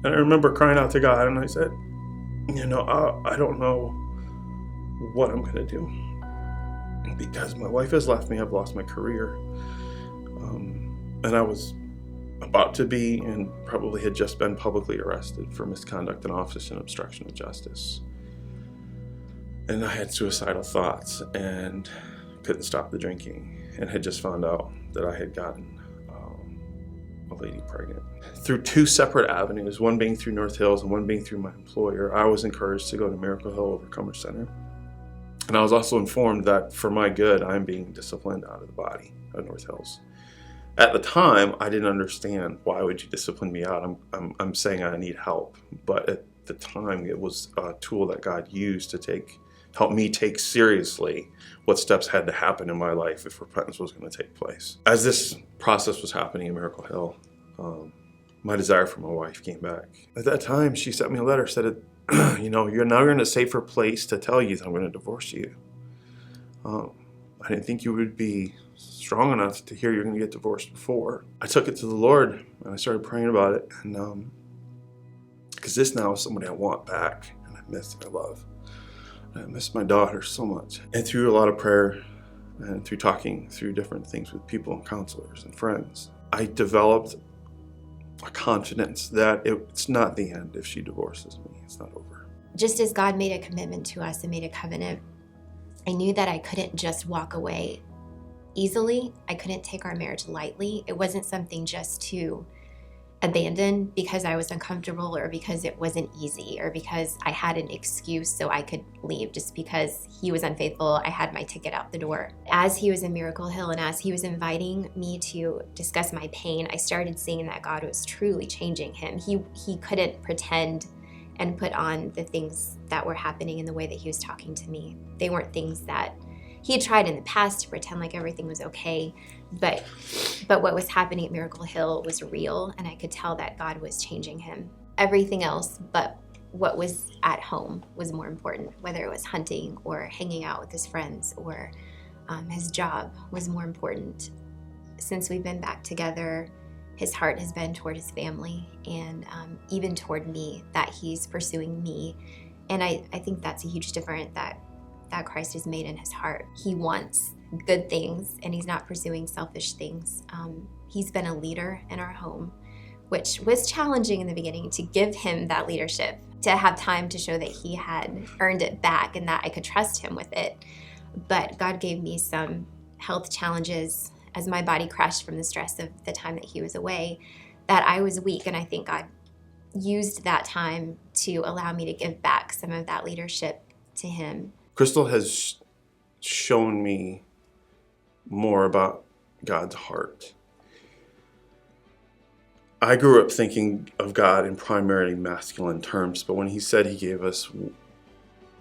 And I remember crying out to God, and I said, I don't know what I'm going to do, because my wife has left me. I've lost my career. And I was about to be, and probably had just been, publicly arrested for misconduct in office and obstruction of justice. And I had suicidal thoughts and couldn't stop the drinking, and had just found out that I had gotten a lady pregnant. Through two separate avenues, one being through North Hills and one being through my employer, I was encouraged to go to Miracle Hill Overcomer Center. And I was also informed that for my good, I'm being disciplined out of the body at North Hills. At the time, I didn't understand, why would you discipline me out? I'm saying I need help. But at the time, it was a tool that God used to help me take seriously what steps had to happen in my life if repentance was going to take place. As this process was happening in Miracle Hill, my desire for my wife came back. At that time, she sent me a letter, said, you're now in a safer place to tell you that I'm going to divorce you. I didn't think you would be strong enough to hear you're going to get divorced before. I took it to the Lord, and I started praying about it. And because this now is somebody I want back, and I miss and I love. I miss my daughter so much. And through a lot of prayer and through talking through different things with people and counselors and friends, I developed a confidence that it's not the end if she divorces me. It's not over. Just as God made a commitment to us and made a covenant, I knew that I couldn't just walk away easily. I couldn't take our marriage lightly. It wasn't something just to abandon because I was uncomfortable or because it wasn't easy or because I had an excuse so I could leave. Just because he was unfaithful, I had my ticket out the door. As he was in Miracle Hill and as he was inviting me to discuss my pain, I started seeing that God was truly changing him. He couldn't pretend and put on the things that were happening in the way that he was talking to me. They weren't things that he had tried in the past to pretend like everything was okay, but what was happening at Miracle Hill was real, and I could tell that God was changing him. Everything else but what was at home was more important, whether it was hunting or hanging out with his friends or his job was more important. Since we've been back together, his heart has been toward his family and even toward me, that he's pursuing me. And I think that's a huge difference that Christ has made in his heart. He wants good things and he's not pursuing selfish things. He's been a leader in our home, which was challenging in the beginning to give him that leadership, to have time to show that he had earned it back and that I could trust him with it. But God gave me some health challenges as my body crashed from the stress of the time that he was away, that I was weak. And I think God used that time to allow me to give back some of that leadership to him. Crystal has shown me more about God's heart. I grew up thinking of God in primarily masculine terms, but when he said he gave us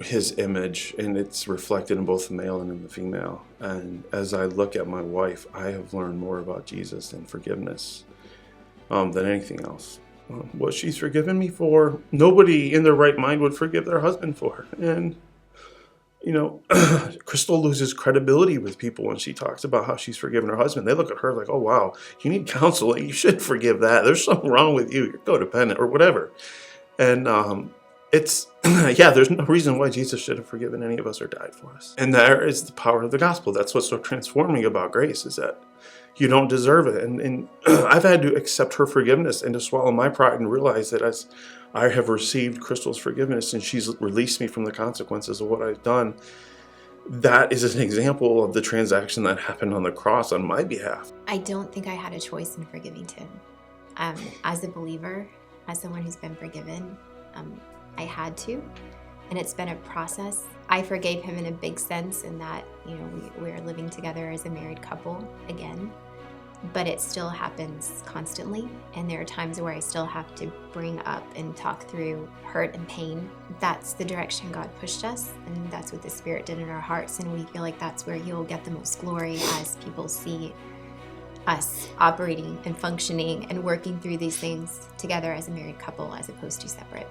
his image, and it's reflected in both the male and in the female. And as I look at my wife, I have learned more about Jesus and forgiveness than anything else. What she's forgiven me for, nobody in their right mind would forgive their husband for. And Crystal loses credibility with people when she talks about how she's forgiven her husband. They look at her like, oh, wow, you need counseling. You should forgive that. There's something wrong with you. You're codependent or whatever. And there's no reason why Jesus should have forgiven any of us or died for us. And there is the power of the gospel. That's what's so transforming about grace, is that you don't deserve it. And I've had to accept her forgiveness and to swallow my pride and realize that as I have received Crystal's forgiveness and she's released me from the consequences of what I've done, that is an example of the transaction that happened on the cross on my behalf. I don't think I had a choice in forgiving Tim. As a believer, as someone who's been forgiven, I had to, and it's been a process. I forgave him in a big sense in that, we're living together as a married couple again, but it still happens constantly. And there are times where I still have to bring up and talk through hurt and pain. That's the direction God pushed us, and that's what the Spirit did in our hearts. And we feel like that's where he'll get the most glory as people see us operating and functioning and working through these things together as a married couple as opposed to separate.